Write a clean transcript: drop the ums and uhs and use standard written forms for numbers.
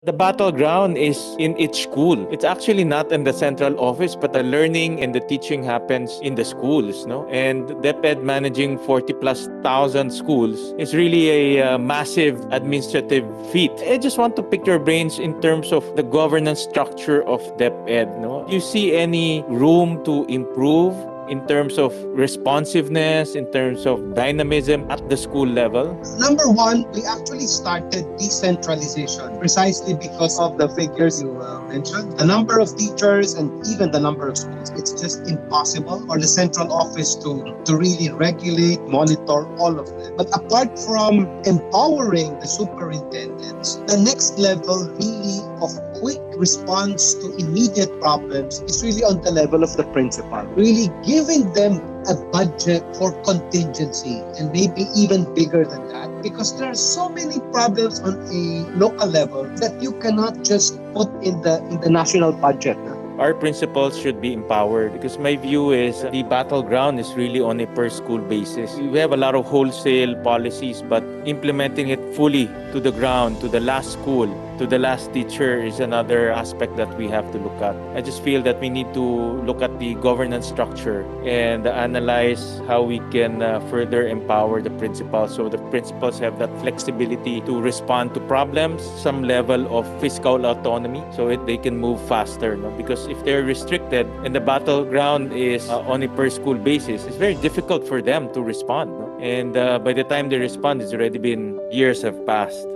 The battleground is in each school. It's actually not in the central office, but the learning and the teaching happens in the schools, no? And DepEd managing 40 plus thousand schools is really a massive administrative feat. I just want to pick your brains in terms of the governance structure of DepEd, no? Do you see any room to improve in terms of responsiveness, in terms of dynamism at the school level? Number one, we actually started decentralization precisely because of the figures you mentioned. The number of teachers and even the number of schools. It's just impossible for the central office to really regulate, monitor all of them. But apart from empowering the superintendents, the next level really of quick response to immediate problems is really on the level of the principal. Really giving them a budget for contingency and maybe even bigger than that, because there are so many problems on a local level that you cannot just put in the national budget. Our principals should be empowered, because my view is the battleground is really on a per school basis. We have a lot of wholesale policies, but implementing it fully to the ground, to the last school, to the last teacher is another aspect that we have to look at. I just feel that we need to look at the governance structure and analyze how we can further empower the principals, so the principals have that flexibility to respond to problems, some level of fiscal autonomy, so they can move faster. No? Because if they're restricted and the battleground is on a per school basis, it's very difficult for them to respond. No? And by the time they respond, it's already been years have passed.